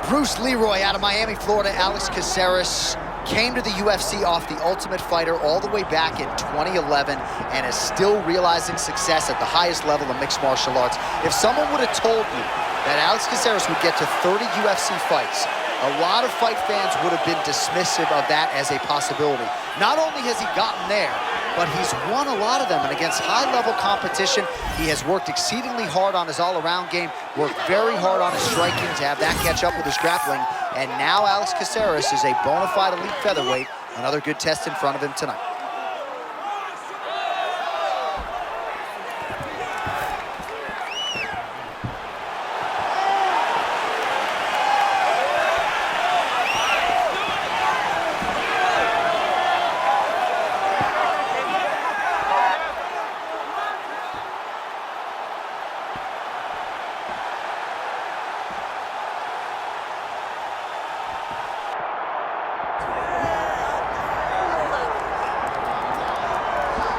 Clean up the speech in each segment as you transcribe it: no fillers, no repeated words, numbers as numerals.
Bruce Leroy out of Miami, Florida. Alex Caceres came to the UFC off The Ultimate Fighter all the way back in 2011 and is still realizing success at the highest level of mixed martial arts. If someone would have told you that Alex Caceres would get to 30 UFC fights, a lot of fight fans would have been dismissive of that as a possibility. Not only has he gotten there, but he's won a lot of them, and against high-level competition, he has worked exceedingly hard on his all-around game, worked very hard on his striking to have that catch up with his grappling, and now Alex Caceres is a bona fide elite featherweight. Another good test in front of him tonight.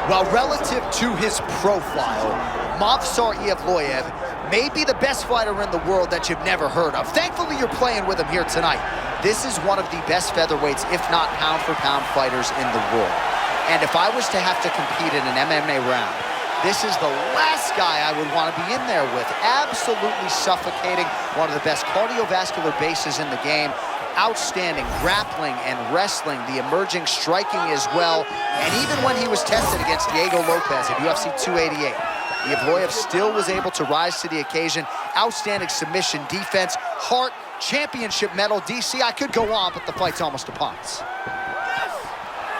While relative to his profile, Movsar Evloev may be the best fighter in the world that you've never heard of. Thankfully, you're playing with him here tonight. This is one of the best featherweights, if not pound-for-pound fighters in the world. And if I was to have to compete in an MMA round, this is the last guy I would want to be in there with. Absolutely suffocating, one of the best cardiovascular bases in the game. Outstanding grappling and wrestling, the emerging striking as well. And even when he was tested against Diego Lopez at UFC 288, Evloev still was able to rise to the occasion. Outstanding submission defense, heart, championship medal, DC. I could go on, but the fight's almost upon us.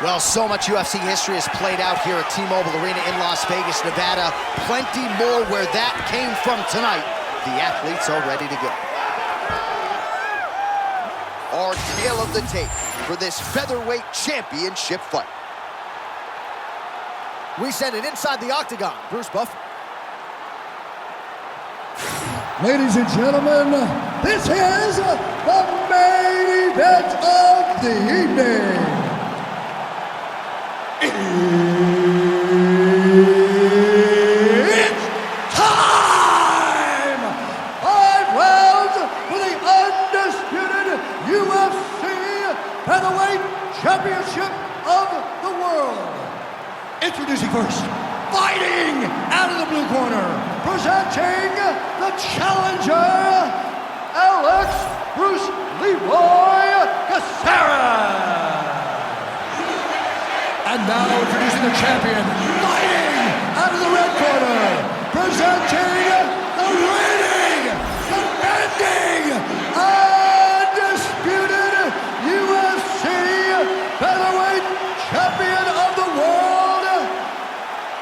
Well, so much UFC history has played out here at T-Mobile Arena in Las Vegas, Nevada. Plenty more where that came from tonight. The athletes are ready to go. Our tale of the tape for this featherweight championship fight. We send it inside the octagon. Bruce Buffer. Ladies and gentlemen, this is the main event of the evening. It's time! 5 rounds for the undisputed UFC Featherweight Championship of the world. Introducing first, fighting out of the blue corner, presenting the challenger, Alex Bruce Leroy Caceres. And now introducing the champion, fighting out of the red corner, presenting the reigning, defending, undisputed UFC Featherweight Champion of the world,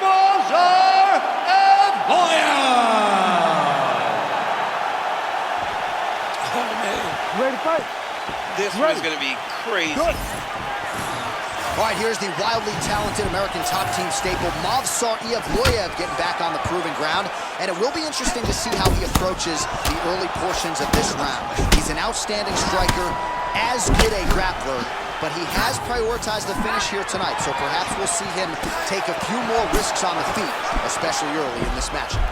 Movsar Evloev. Oh man, Ready to fight? this was going to be crazy. Good. All right, here's the wildly talented American top team staple, Movsar Evloev, getting back on the proven ground. And it will be interesting to see how he approaches the early portions of this round. He's an outstanding striker, as good a grappler, but he has prioritized the finish here tonight. So perhaps we'll see him take a few more risks on the feet, especially early in this matchup.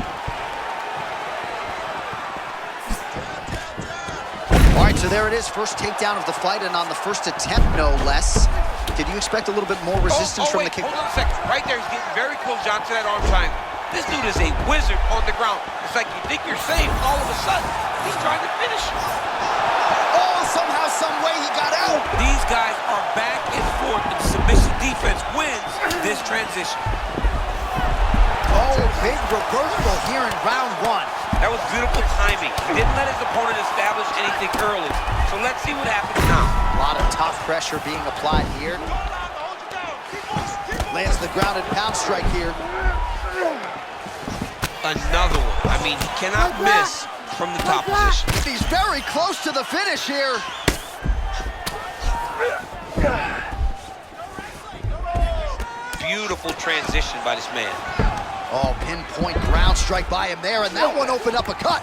All right, so there it is, first takedown of the fight, and on the first attempt, no less. Did you expect a little bit more resistance from the kick? Hold on a second. Right there, he's getting very close, John, to that arm triangle. This dude is a wizard on the ground. It's like you think you're safe, all of a sudden, he's trying to finish you. Oh, somehow, some way he got out. These guys are back and forth, and submission defense wins this transition. Oh, big reversal here in round 1. That was beautiful timing. He didn't let his opponent establish anything early. So let's see what happens now. A lot of top pressure being applied here. Lands the ground and pound strike here. Another one. I mean, he cannot miss from the top position. He's very close to the finish here. Beautiful transition by this man. Oh, pinpoint ground strike by him there, and that one opened up a cut.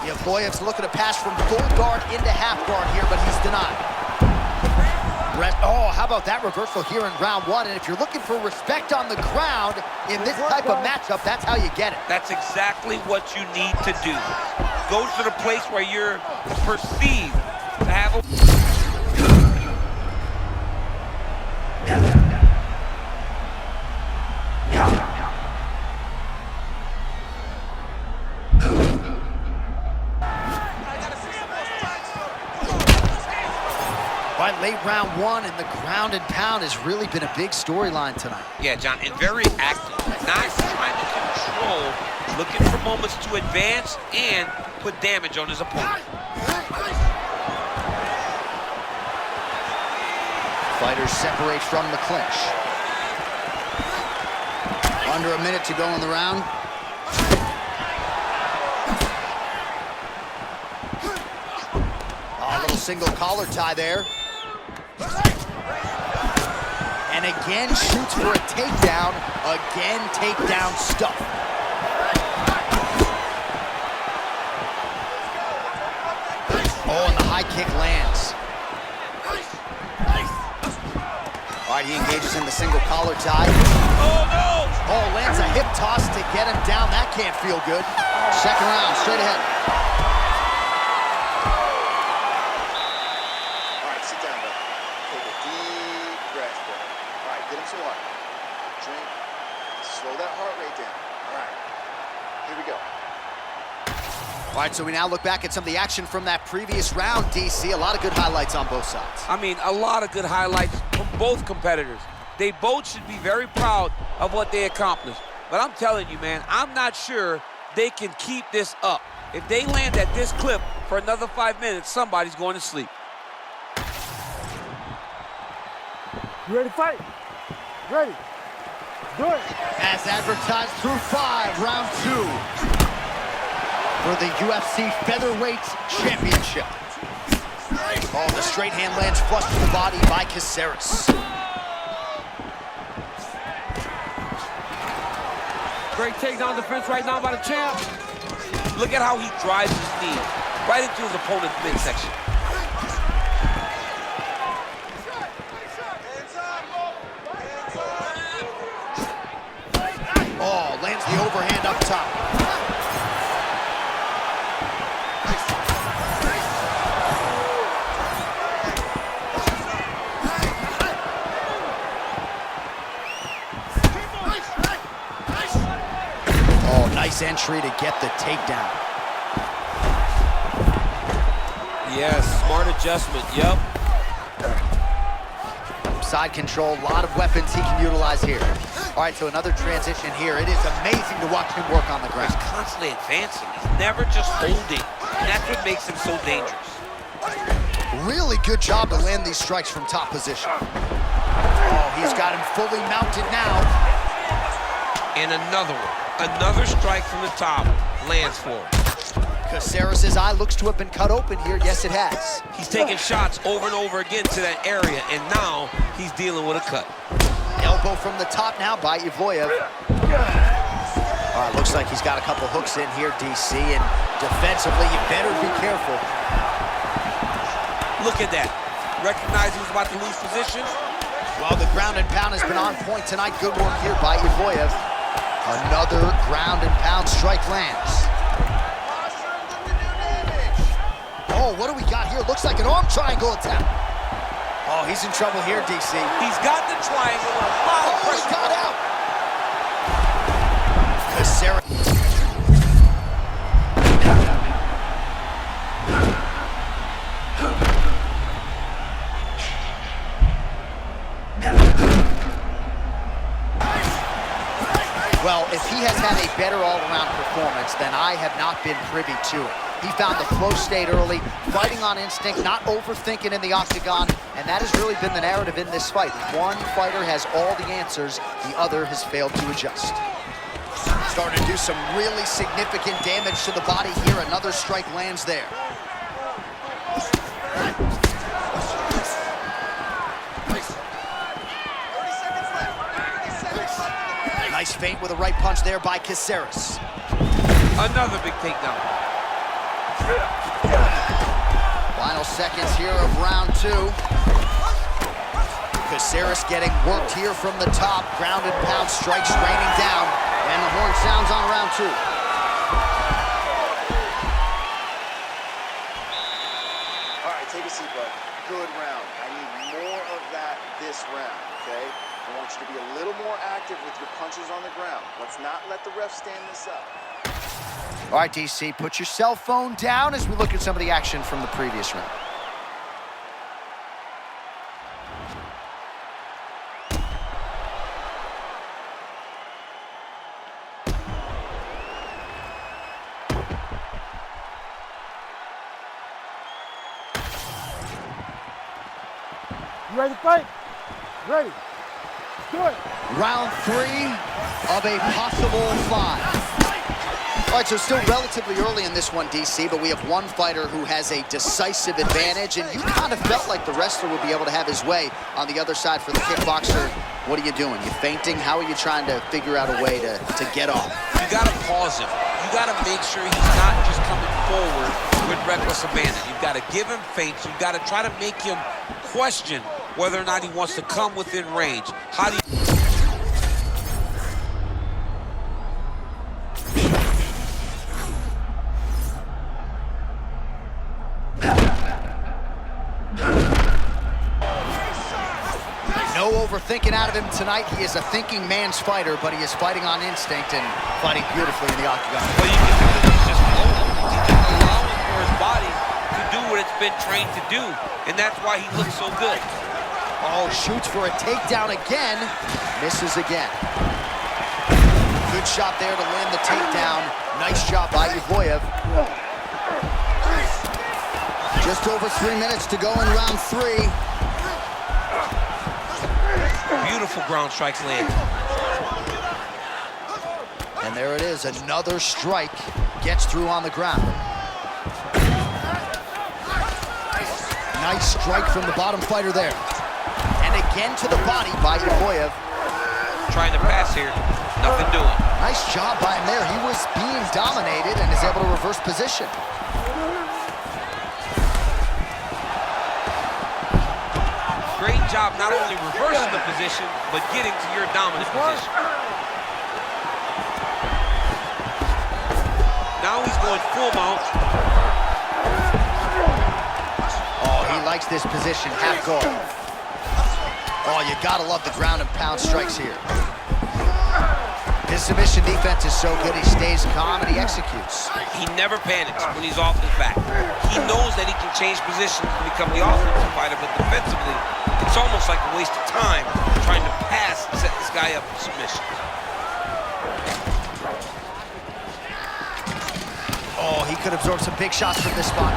Evloev's looking to pass from full guard into half guard here, but he's denied. Oh, how about that reversal here in round one? And if you're looking for respect on the ground in this type of matchup, that's how you get it. That's exactly what you need to do. Go to the place where you're perceived to have a... All right, late round one, and the ground and pound has really been a big storyline tonight. Yeah, John, and very active. Not trying to control, looking for moments to advance and put damage on his opponent. Fighters separate from the clinch. Under a minute to go in the round. Oh, a little single collar tie there. And again shoots for a takedown. Again takedown stuff. Oh, and the high kick lands. All right, he engages in the single collar tie. Oh, no! Oh, lands a hip toss to get him down. That can't feel good. Second round, straight ahead. All right, sit down, bud. Take a deep breath, bro. All right, get him some water. Drink. Slow that heart rate down. All right, here we go. All right, so we now look back at some of the action from that previous round, DC. A lot of good highlights on both sides. I mean, a lot of good highlights from both competitors. They both should be very proud of what they accomplished. But I'm telling you, man, I'm not sure they can keep this up. If they land at this clip for another 5 minutes, somebody's going to sleep. You ready to fight? Ready. Do it. As advertised through 5, round 2. For the UFC Featherweight Championship. Oh, the straight hand lands flush to the body by Caceres. Great takedown defense right now by the champ. Look at how he drives his knee right into his opponent's midsection. Oh, lands the overhand up top. Nice entry to get the takedown. Yes, smart adjustment, yep. Side control, a lot of weapons he can utilize here. All right, so another transition here. It is amazing to watch him work on the ground. He's constantly advancing. He's never just holding. And that's what makes him so dangerous. Really good job to land these strikes from top position. Oh, he's got him fully mounted now. And another one. Another strike from the top lands for him. Caceres' eye looks to have been cut open here. Yes, it has. He's taking shots over and over again to that area, and now he's dealing with a cut. Elbow from the top now by Evloev. All right, looks like he's got a couple hooks in here, DC, and defensively, you better be careful. Look at that. Recognize he was about to lose position. Well, the ground and pound has been on point tonight. Good work here by Evloev. Another ground and pound strike lands. Oh, what do we got here? Looks like an arm triangle attempt. Oh, he's in trouble here, DC. He's got the triangle. Oh, he got out. Caceres. Well, if he has had a better all-around performance, then I have not been privy to it. He found the flow state early, fighting on instinct, not overthinking in the octagon, and that has really been the narrative in this fight. One fighter has all the answers, the other has failed to adjust. Starting to do some really significant damage to the body here. Another strike lands there. Nice feint with a right punch there by Caceres. Another big takedown. Final seconds here of round 2. Caceres getting worked here from the top. Ground and pound strikes raining down. And the horn sounds on round 2. All right, take a seat, bud. Good round. I need more of that this round, okay? I want you to be a little more active with your punches on the ground. Let's not let the ref stand this up. All right, DC, put your cell phone down as we look at some of the action from the previous round. You ready to fight? Ready. Do it. Round 3 of a possible 5. All right, so still relatively early in this one, DC, but we have one fighter who has a decisive advantage, and you kind of felt like the wrestler would be able to have his way on the other side for the kickboxer. What are you doing? You feinting? How are you trying to figure out a way to get off? You got to pause him. You got to make sure he's not just coming forward with reckless abandon. You've got to give him feints. You've got to try to make him question whether or not he wants to come within range. How do you... No overthinking out of him tonight. He is a thinking man's fighter, but he is fighting on instinct and fighting beautifully in the octagon. What you can do is just hold him. He's just allowing for his body to do what it's been trained to do, and that's why he looks so good. Oh, shoots for a takedown again. Misses again. Good shot there to land the takedown. Nice job by Evloev. Just over 3 minutes to go in round 3. Beautiful ground strikes land. And there it is, another strike. Gets through on the ground. Nice strike from the bottom fighter there. And again to the body by Evloev. Trying to pass here, nothing doing. Nice job by him there. He was being dominated and is able to reverse position. Great job not only reversing the position, but getting to your dominant position. Now he's going full mount. Oh, he likes this position, half guard. Oh, you gotta love the ground and pound strikes here. His submission defense is so good, he stays calm and he executes. He never panics when he's off his back. He knows that he can change positions and become the offensive fighter, but defensively, it's almost like a waste of time trying to pass and set this guy up for submission. Oh, he could absorb some big shots from this spot.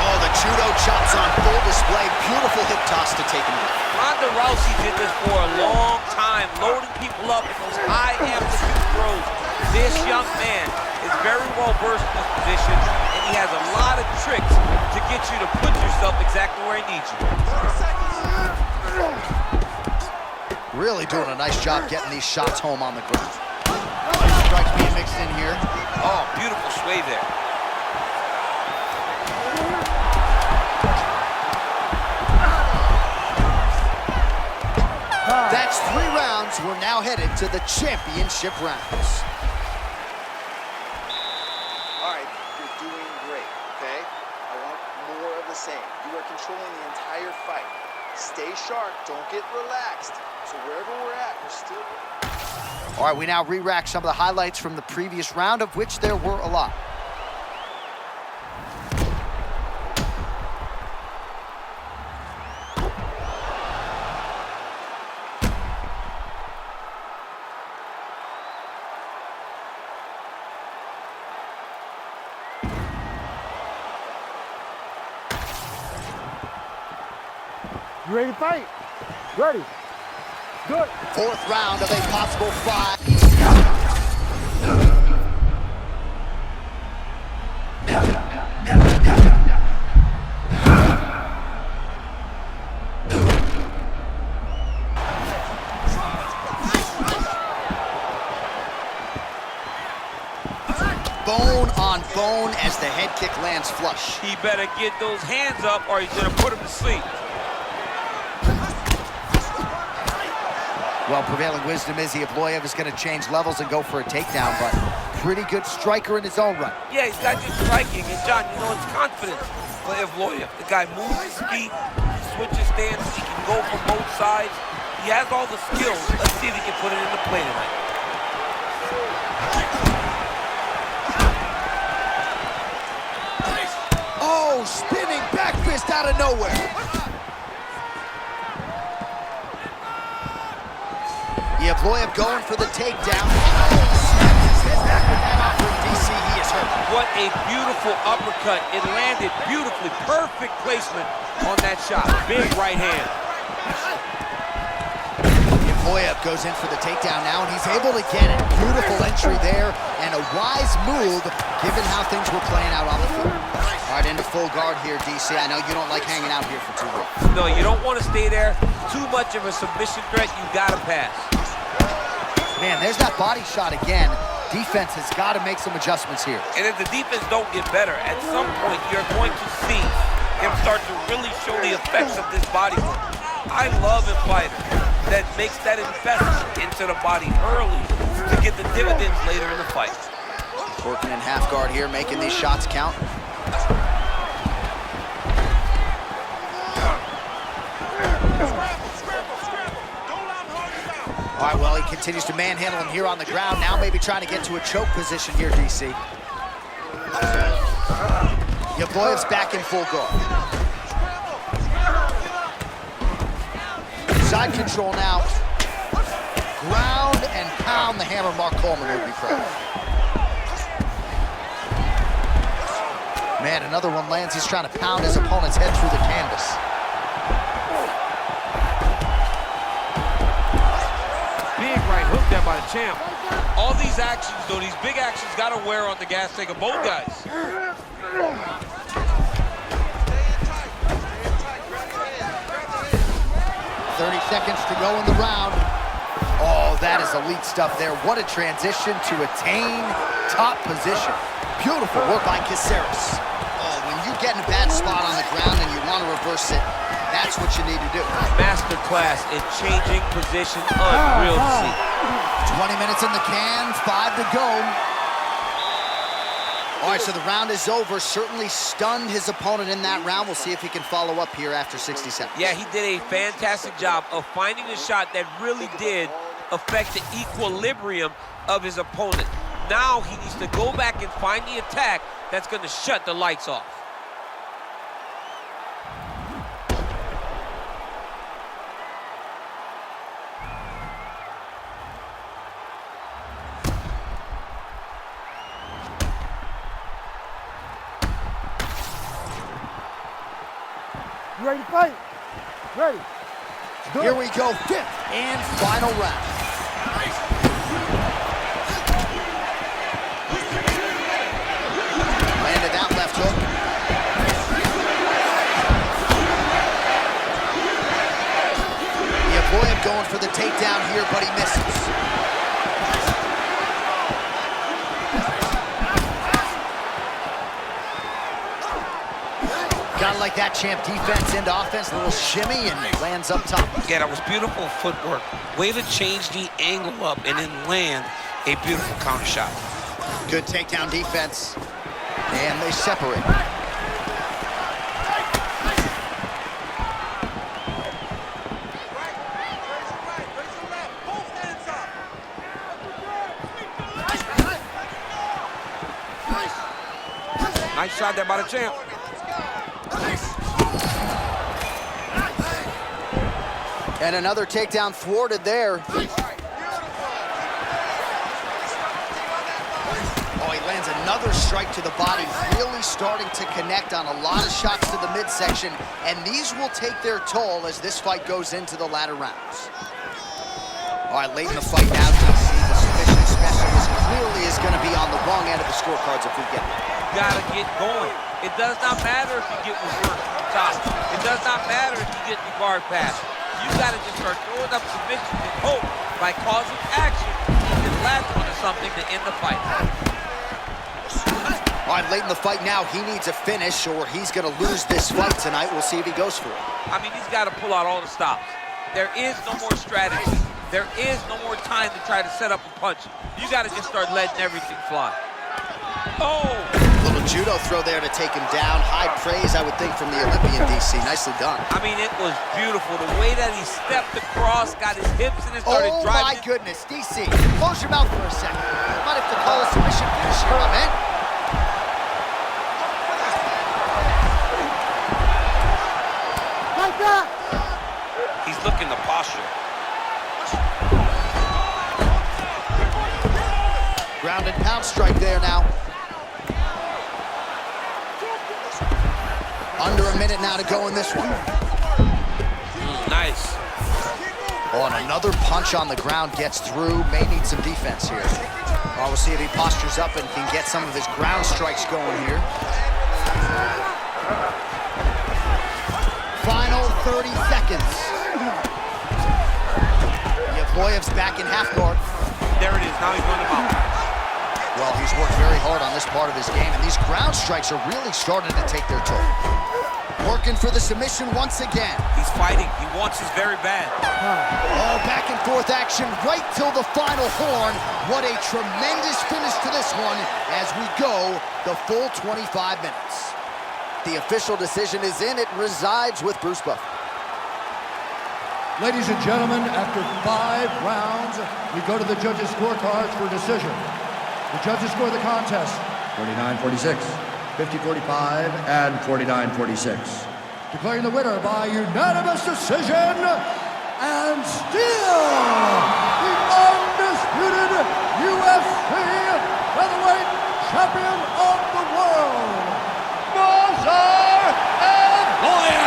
Oh, the judo chops on full display. Beautiful hip toss to take him out. Ronda Rousey did this for a long time, loading people up in those high amplitude throws. This young man is very well versed in this position, and he has a lot of tricks to get you to put yourself exactly where he needs you. Really doing a nice job getting these shots home on the ground. Strikes being mixed in here. Oh, beautiful sway there. That's 3 rounds. We're now headed to the championship rounds. All right, you're doing great, okay? I want more of the same. You are controlling the entire fight. Stay sharp, don't get relaxed. So wherever we're at, we're still... All right, we now re-rack some of the highlights from the previous round, of which there were a lot. You ready to fight? Ready. Do it. 4th round of a possible 5. Bone on bone as the head kick lands flush. He better get those hands up or he's gonna put him to sleep. Well, prevailing wisdom is Evloev is going to change levels and go for a takedown, but pretty good striker in his own right. Yeah, he's not just striking. And John, you know, it's confidence for Evloev. The guy moves his feet, he switches stances, he can go from both sides. He has all the skills. Let's see if he can put it into play tonight. Oh, spinning back fist out of nowhere. Evloev going for the takedown. Snaps his head back with that offering. DC, he is hurt. What a beautiful uppercut. It landed beautifully. Perfect placement on that shot. Big right hand. Evloev goes in for the takedown now, and he's able to get it. Beautiful entry there, and a wise move, given how things were playing out on the field. All right, into full guard here, DC. I know you don't like hanging out here for too long. No, you don't want to stay there. Too much of a submission threat. You got to pass. Man, there's that body shot again. Defense has got to make some adjustments here. And if the defense don't get better, at some point you're going to see him start to really show the effects of this body work. I love a fighter that makes that investment into the body early to get the dividends later in the fight. Working in half guard here, making these shots count. All right, well, he continues to manhandle him here on the ground. Now maybe trying to get to a choke position here, DC. Evloev's back in full guard. Side control now. Ground and pound. The hammer, Mark Coleman would be proud. Man, another one lands. He's trying to pound his opponent's head through the canvas. Big right hook there by the champ. All these actions, though, these big actions got to wear on the gas tank of both guys. 30 seconds to go in the round. Oh, that is elite stuff there. What a transition to attain top position. Beautiful work by Caceres. Oh, when you get in a bad spot on the ground and you want to reverse it, that's what you need to do. Masterclass in changing position. Unreal to see. 20 minutes in the can, 5 to go. All right, so the round is over. Certainly stunned his opponent in that round. We'll see if he can follow up here after 60 seconds. Yeah, he did a fantastic job of finding a shot that really did affect the equilibrium of his opponent. Now he needs to go back and find the attack that's going to shut the lights off. You ready to fight? Ready. Here we go, 5th and final round. Landed that left hook. Evloev going for the takedown here, but he misses. Gotta like that, champ. Defense into offense, a little shimmy, and lands up top. Yeah, that was beautiful footwork. Way to change the angle up and then land a beautiful counter shot. Good takedown defense, and they separate. Nice shot there by the champ. And another takedown thwarted there. Oh, he lands another strike to the body, really starting to connect on a lot of shots to the midsection, and these will take their toll as this fight goes into the latter rounds. All right, late in the fight now, DC, the submission specialist clearly is going to be on the wrong end of the scorecards if we get it. You gotta get going. It does not matter if you get reversed from top. It does not matter if you get the guard pass. You gotta just start throwing up submissions and hope by causing action and latch onto something to end the fight. All right, late in the fight now, he needs a finish or he's gonna lose this fight tonight. We'll see if he goes for it. I mean, he's gotta pull out all the stops. There is no more strategy There is no more time to try to set up a punch. You got to just start letting everything fly. Oh! Little judo throw there to take him down. High praise, I would think, from the Olympian, DC. Nicely done. I mean, it was beautiful. The way that he stepped across, got his hips in and started driving. Oh, my goodness. DC, close your mouth for a second. Might have to call a submission finish here, my man. Like that. He's looking the posture. Ground and pound strike there now. Under a minute now to go in this one. Nice. Oh, and another punch on the ground gets through. May need some defense here. Oh, we'll see if he postures up and can get some of his ground strikes going here. Final 30 seconds. Evloev's back in half guard. There it is. Now he's going to mount. Well, he's worked very hard on this part of his game, and these ground strikes are really starting to take their toll. Working for the submission once again. He's fighting. He wants his very bad. Oh, back and forth action right till the final horn. What a tremendous finish to this one as we go the full 25 minutes. The official decision is in. It resides with Bruce Buffer. Ladies and gentlemen, after 5 rounds, we go to the judges' scorecards for decision. The judges score the contest 49-46, 50-45, and 49-46. Declaring the winner by unanimous decision, and still the undisputed UFC featherweight champion of the world, Movsar Evloev!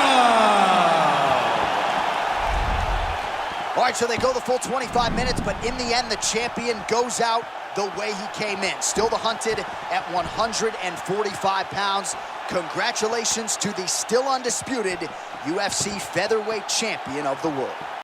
All right, so they go the full 25 minutes, but in the end, the champion goes out the way he came in. Still the hunted at 145 pounds. Congratulations to the still undisputed UFC featherweight champion of the world.